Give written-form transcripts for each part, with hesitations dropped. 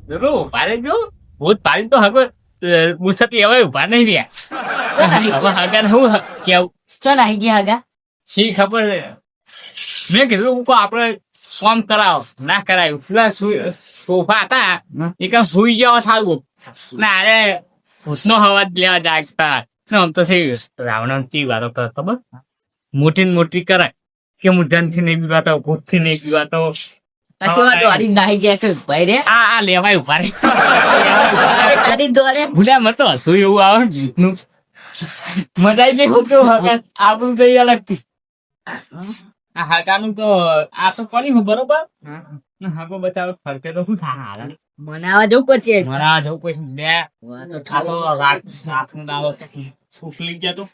ઉભા રહેજો. ભૂત પાડી તો હવે મુસક લેવાય ઉભા નહીં રહ્યા. હવે હગાને શું કેવું ચાલ આવી ગયા હગા. શી ખબર છે. મેં કીધું હું આપણે કામ કરાવો ના કરાયું પેલા સોફા હતા એ કામ સુઈ જાવ સારું ના અરે ભૂતનો અવાજ લેવા જાગતા આમ તો રાવણ થી વાતો કરે ખબર મોટી ને મોટી કરાય કે મુજન થી નહીં બીવાતો ભૂત થી નહીં બીવાતો નાહી ગયા છે ભાઈ રે. આ લેવાય ઉભા રે કરી દો રે. ભૂડા મતો હસું એવું આવે ભૂતનું મજા આવી ગઈ હું કેવું હકા આપણું તો એ અલગ આ હાકાનું તો આ તો પડ્યું બરોબર હાકો બચાવ ફરકે તો શું થાય મનાવા જવું પડશે. મારા જવું પછી બે તો ચાલો રાતનું દાવો સુફલી ગયા તો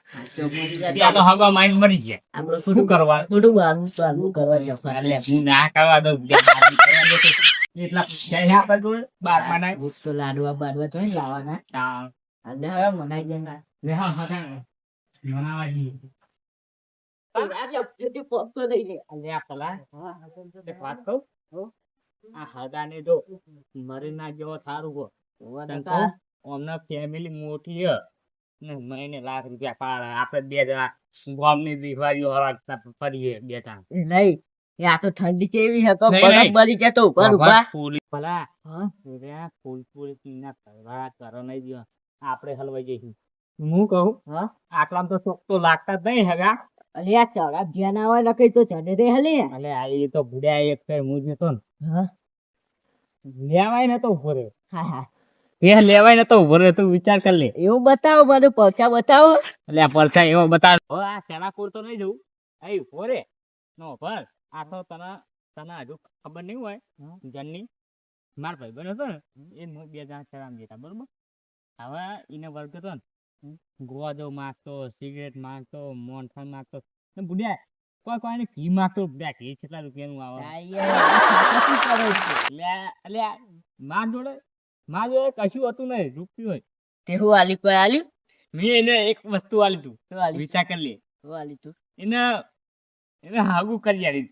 ત્યાં તો હવા માઇન્ડ મરી ગયા આપણે શું કરવા થોડું બાંધવું કરવા જવું. એટલે હું ના કરવા દઉં એટલા પૈસા આપે જોડે બારમાં ના ભૂત તો લાડવા બાડવા તો લાવવાના. અને હવે મનાઈ જાય. લે હા હા મનાવા જઈએ અલ્યા પેલા એક વાત કહું આ હગાને જો મરીના જેવો થારું હો અમને ફેમિલી મોટી હે ને મહિને લાખ રૂપિયા પાડે આપણે બે જણા ગામની દિવાળીઓ હરાવતા ફરીએ બે જણા નહીં આ તો ઠંડી કેવી હતો નહીં, બરફ નહીં. બળી જતો ઉપર ઉભા. ફૂલ પેલા હા? ફૂલ પીના કરવા કરો નહીં દો આપણે હલવાઈ જઈશું હું કહું હા? આટલામાં તો શોખ તો લાગતા જ નહીં હગા અલ્યા ચડા ધ્યાન આવે લખી તો ચડે રે હલે. એટલે આ એ તો ભૂડ્યા એક ફેર હું જતો ને હા લેવાય ને તો ઉભો રે હા હા એ લેવાય ને તો ઉભો રે તું વિચાર કર લે એવું બતાવો બધું પૈસા બતાવો. એટલે આ પરછા એવો બતા આ સેનાપુર તો નહીં જવું એ ઉભો રે નો પર આ તો તને હજુ ખબર નહીં હોય જનની માર ભાઈ બન હતો ને એ બે જણા ચરામ જતા બરોબર હવે એને વર્ગ હતો ને ગોવાજો માગતો સિગરેટ માગતો મોનથાણ માગતો ને બુડ્યા કોઈને ઘી માગતો બુડ્યા ઘી કેટલા રૂપિયાનું આવે એટલે માર જોડે કશું હતું નહીં રૂપિયું હોય તે હું આલી કોઈ આલ્યું મેં એને એક વસ્તુ આલી તું શું આલ્યું વિચાર કરી લે શું આલ્યું તું એને હાગું કરી આલી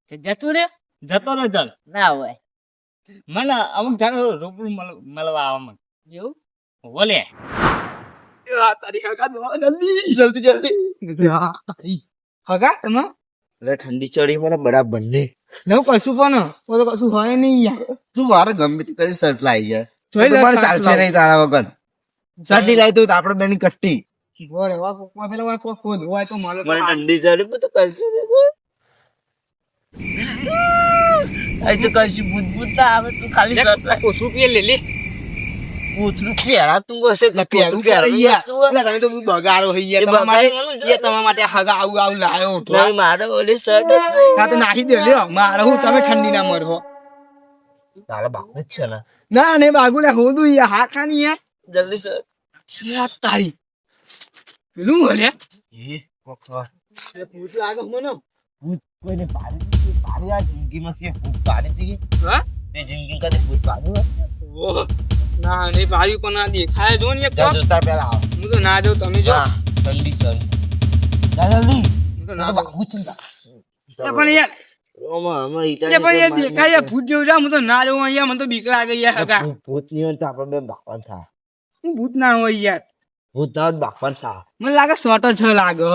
તે જતું રે જતો ને ચાલ ના હોય મને અમુક જાણે રૂબરૂ મળવા આવે મને એવું બોલે તારી હગા જલ્દી જલ્દી હગા તમે અરે ઠંડી ચડી મને બરાબર ને નવું કશું પણ તો કશું હોય નહીં યાર તું મારે ગમે તે કરી શર્ટ લાવી જાય જોઈ લે મારે શર્ટ ચાલશે નહીં તારા વગર શર્ટ ની લાવી તો આપણે બેની કટ્ટી બોલે વા કોક પેલા વા કોક ખોદ હોય તો મારે મને ઠંડી ચડી બધું કરશે અહીં તો કશું ભૂત ભૂત ના આવે તું ખાલી શર્ટ લાવી ઓછું પીએ લે લે પૂછલું પહેરા તું હશે પહેરું પહેરા યાર તમે તો બગાડો હઈ યાર તમારા માટે હગા આવું લાયો નહીં મારે ઓલી શર્ટ હા તો નાખી દે લ્યો મારે હું તમે ઠંડી ના મરવો તારા બાપુ જ છે ને ના નહીં બાગુ લે હોદું યાર હા ખાની યાર જલ્દી શર્ટ તારી પેલું હલે એ કોકા ભૂત લાગે મને ભૂત કોઈને પાડી આ જિંદગીમાં છે ભૂત પાડી દીધી હા તે જિંદગી કદી ભૂત પાડ્યું ઓહ ના નહીં પાડ્યું પણ ના દેખાય જો ને એક તો. જોતા પહેલા આવ હું તો ના જાઉં તમે જો ઠંડી ચડી જલ્દી હું તો ના બાપુ છે પણ યાર એ પણ એ દેખાય યાર ભૂત જેવું છે હું તો ના જાઉં અહીંયા મને તો બીક લાગે યાર હગા ભૂત ની હોય તો આપણે બે બાપન થા હું ભૂત ના હોય યાર ભૂત ના બાપન થા મને લાગે શોર્ટ જ છે લાગે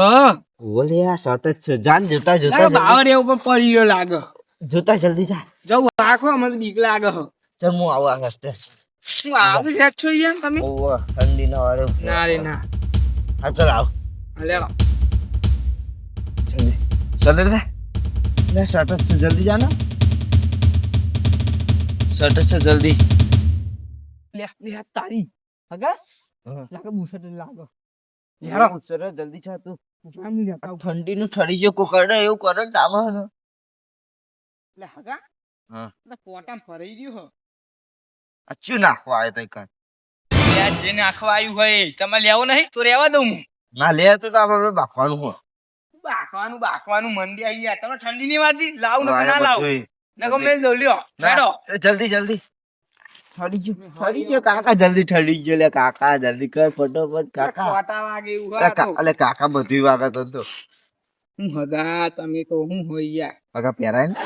ઓલે આ શર્ટ જ છે જાન જોતા લાગે બાવર એવું પણ પડી ગયો લાગે જોતા જલ્દી જા જવું રાખો મને તો બીક લાગે હો ચલ હું આવું આ રસ્તે હું આવું હેડ છો યાર તમે ઓવા ઠંડી ના વાળે ના રે ના હા ચલ આવ હાલે જલ્દી ચલ રે લે શર્ટ જ છે જલ્દી જા ને શર્ટ જ છે જલ્દી લે લે તારી હગા હા. લાગે મુસટ લાગે યાર સર જલ્દી જા તું ફેમિલી હતા ઠંડી નું ઠરી ગયો કોકડે એવું કરે ને આવા ને લે હગા હા. એટલે પોટામ ફરાઈ ગયું હો અચ્છું નાખવા આવ્યો તો કઈ યાર જે નાખવા આવ્યું હોય તમે લેવો નહીં તો રહેવા દઉં હું ના લે તો આપણે બાફવાનું હોય બાકવાનું મંદી આવી ગયા તમે ઠંડી ની વાતી લાવ ને ના લાવ ને ગમે લો લ્યો હેડો જલ્દી જલ્દી ઠરી ગયો કાકા જલ્દી ઠરી ગયો લે કાકા જલ્દી કર ફટોફટ કાકા છોટા વાગે એવું અલે કાકા બધી વાગત તો હું હગા તમે તો હું હોય યાર કાકા પહેરાય ને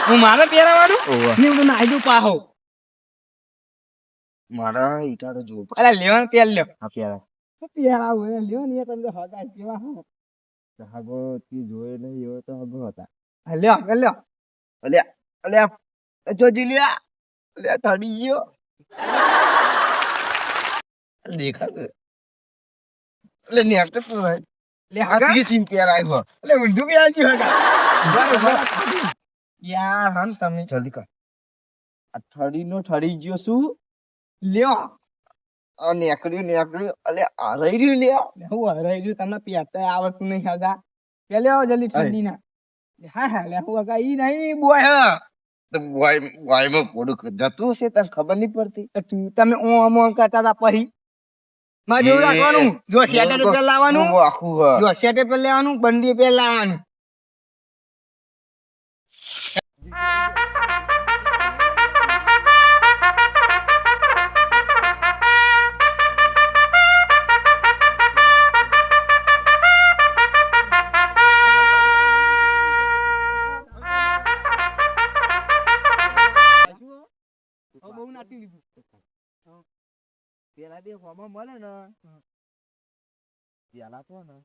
હું મારે પહેરાવાનું ઓવા ને હું નાઈ દઉં પાહો મારા ઈટા તો જો અલા લેવાનું પેલ લ્યો આ પ્યારા પેલા હોય લ્યો ને તમે તો હગા કેવા હો હાગો તી જોયે નહીં એવો તો હાગો હતા હા, લ્યો લ્યો અલ્યા અલ્યા જોજી લ્યા અલ્યા ઠડી ગયો દેખાતો એટલે નેક્સ્ટ શું હોય લે આ હગા તી સિમ પ્યારા આવ્યો એટલે ઊંધું બી આજી હગા બરાબર યાર હમ તમે જલ્દી કર આ ઠડી નો ઠડી ગયો શું લ્યો આ નેકડ્યું અલ્યા આ રહી રહ્યું લ્યા હું હરાઈ રહ્યું તમને પેતા આવડતું નહીં હગા કે લ્યો જલ્દી ઠંડી ના હા હા લે હું હગા ઈ નહીં બોય હ તો વાયમાં પોડું જતું હશે તને ખબર નહીં પડતી તો તું તમે ઓમ ઓમ કરતા હતા પછી માં જેવું એ, રાખવાનું જો શેટર પર લાવવાનું હું આખું હ જો શેટર પર લેવાનું બંડી પર લાવવાનું બહુ નાતી લીધું પેલા બે હોમાં મળે ને પેલા તો ને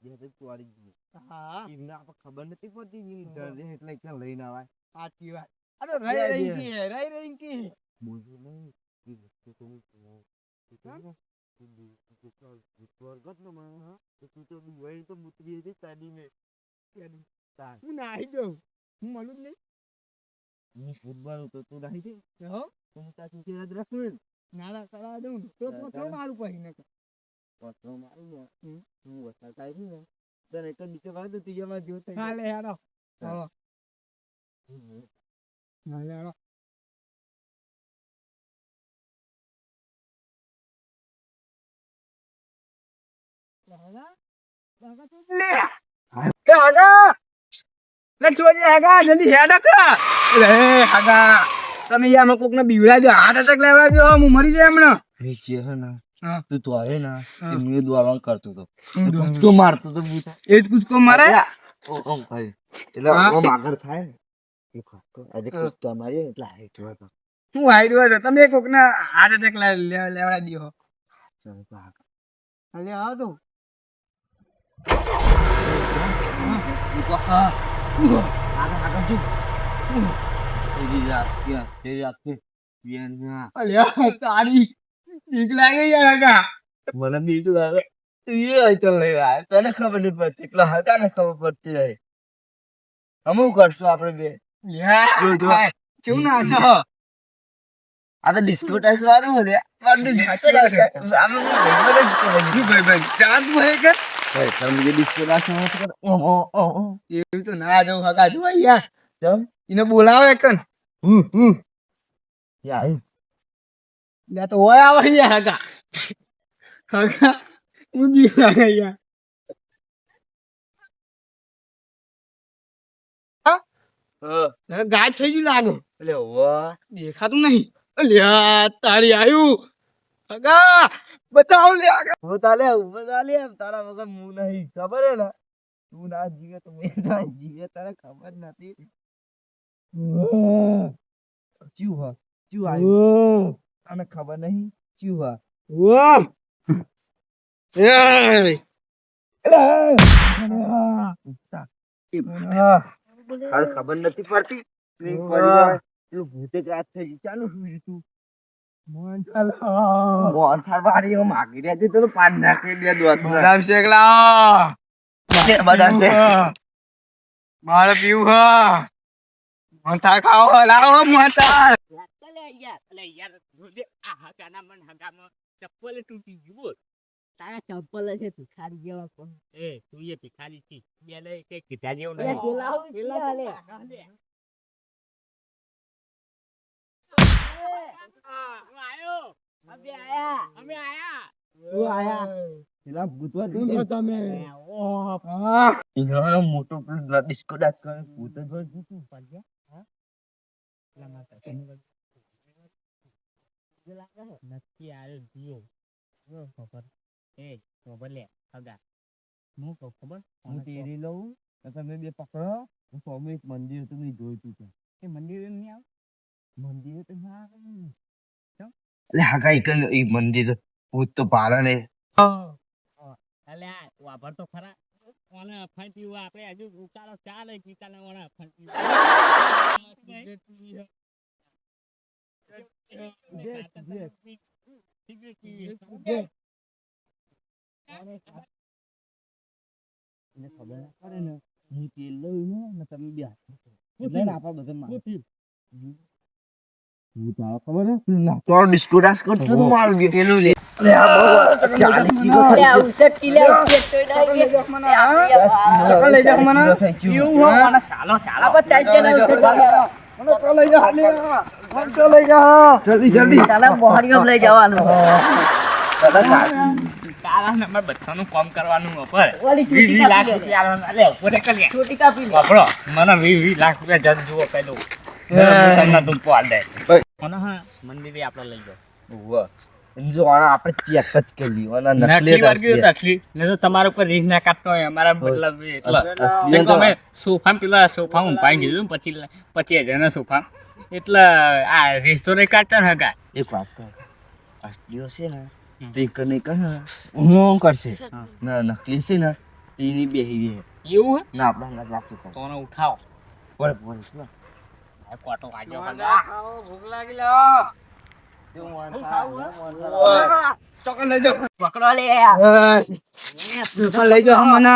બે તો ચોરી ગયું હા એમને આપણે ખબર નથી પડતી કે ડરે એટલે ક્યાં લઈને આવાય સાચી વાત અરે રહી રહી કી રહી રહી કી બોલું નહીં એ વસ્તુ તો હું કહું. એ તો ને, એ સ્વર્ગત નો માં તો તું તો દુબઈ તો મુતરી હતી તાડીને તાર હું નાહી જાઉં હું મળું જ નહીં હું ફૂટબોલ તો તું નાહી દે હો તો હું તાર તું યાદ રાખું નાના કરાવ દઉં તો પોતો મારું પછી ને પથરો મારું ને હું વરસાદ થાય છે ને તને એક નીચે વાળ તો તીજામાં જો થઈ હાલે હેડો હા હાલે હેડો તમે યાર કોક ને બીવડા દો હાર્ટ એટેક લેવા દો હું મરી જાય હમણાં નીચે હે ને હા. તું તો આવે ને હા. એ મેં દોડવાનું કરતો તો હું દોડવાનું. કૂદકો મારતો તો બૂટ એ જ કૂદકો મારે ઓમ થાય એટલે હા. ઓમ આગળ થાય ને એ ખાતો આજે કૂદકો મારીએ ને એટલે હાઈટ હોય તો હું હાઈડવા છે તમે કોક ને હાર્ટ એટેક લેવડા દો ચાલ તો આગળ હાલે આવો તો કૂદકો હા આગળ આગળ જો તેરી રાત ક્યાં તેરી રાત કે યના અલ્યા તારી બીક લાગે યાર હગા મને બીજું લાગે એ આઈટમ લઈ આવ્યા તને ખબર નહીં પડતી એટલા હતા ને ખબર પડતી રહી અમુક કરશું આપણે બે જો, જો. કેવું ના છો આ તો ડિસ્કો ટાઈસ વાળું હો લે વાળું ડિસ્કો ટાઈસ આમે ભાઈ ચાંદ હોય કે ભાઈ તમે મુજે ડિસ્કો ટાઈસ માં તો ઓ ઓ ઓ એવું તો ના જવું હગા જો યાર જમ એને બોલાવે કન યાર લે તો ઓય આવે યાર હગા હગા હું બી લાગે યાર ગાય થઈ ગયું લાગે એટલે વાહ દેખાતું નહીં અલ્યા તારી આયુ હગા બતાવ લે હગા ઉભો તાલે તારા વગર હું નહીં ખબર હે ને તું ના જીવે તો મેં ના જીવે તારે ખબર નથી ચીવ હ ચીવ આવ્યું આને ખબર નહીં ચીવ હ વાહ હાલ ખબર નથી પડતી તું પડી જાય તું ભૂતે જ રાત થઈ ગઈ ચાલુ સુઈ તું મોહનથાળ વાળી એમ આગી રહ્યા છે તો પાન નાખી બે દોત બદામ શેક લાવો બધા છે મારે પીવું હા મથા ખાઓ લાવો મથા ચપ્પલ તૂટી ગયું બોલ તારા ચપ્પલ છે ભિખારી જેવા કોણ એ તું એ ભિખારી છી બે લઈ કઈ કીધા જેવું અરે પેલા હું પેલા લે અમે આયા અમે આયા તું આયા પેલા ભૂતવા શું છો તમે એનો મોટો પેલો ડિસ્કો ડાક કરે ભૂત જ હોય તું નથી આવ્યો જીઓ ખબર એ ખબર લે હગા હું કહું ખબર હું તેરી લઉં તો તમે બે પકડો હું સ્વામી એક મંદિર હતું મેં જોયું તું ત્યાં એ મંદિર નહીં આવે મંદિર તો ના આવે. એટલે હગા એક ઈ મંદિર ભૂત તો પારે ને અલ્યા વાપર તો ખરા ઓને અફાતી આપણે હજુ ઉકાળો ચા લઈ પીતા ને ઓને અફાતી ચાલા નંબર બધાનું કામ કરવાનું ઉપર 20 લાખ રૂપિયા અલે ઉપર કરી છોટી કાપી લે વાપરો મને 20 લાખ રૂપિયા જજ જુઓ કહી દઉં તમને તું પાલ દે અને હા મંદિરે આપણે લઈ જાઓ જો આપણે ચેક જ કરી લીધો નકલી વર્ગ્યો તકલી ને તો તમારા ઉપર રીંગ ના કાટતો હોય અમારા મતલબ એટલે અમે સોફા પેલા સોફા હું પાઈ ગયું 25,000 ના સોફા એટલે આ રીસ્તો નહીં કાટતા હગા એક વાત કર અસલીઓ છે ને તે નહીં કર હું કરશે ના નકલી છે ને એની બેહી એવું હે ના આપણા ના લાગશે સોનો ઉઠાવો બોલ બોલ ના આ કોટો વાગ્યો હગા ભૂખ લાગી લો પકડો લે લઈ જાઓ મને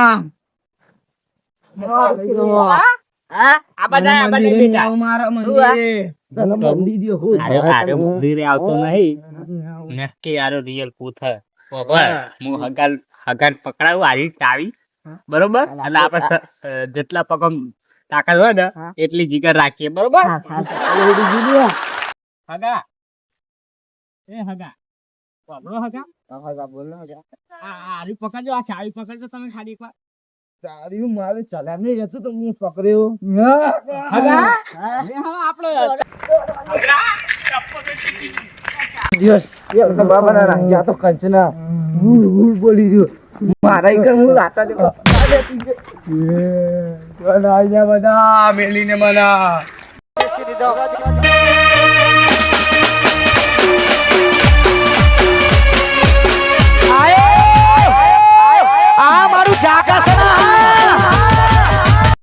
આ બધા બેટા મારા મંદિરે આવતો નહીં નક્કી આરો રિયલ પૂથ હું હગાલ પકડાવું આરી ચાવી બરોબર એટલે આપણે જેટલા પગમ તાકાત હોય ને એટલી જીગર રાખીએ બરોબર હગા એ હગા બોલો હગા બોલો આરી પકડજો આ ચાવી પકડજો તમે ખાલી એકવાર તારી મારે ચલા નહીં રહેતો તો હું પકડ્યો હગા આપણે બાબા ના રાખ્યા તો કંચના બોલી રહ્યો મારા એક હું રાતા દેખો બધા મેલીને મના આ મારું જાકા છે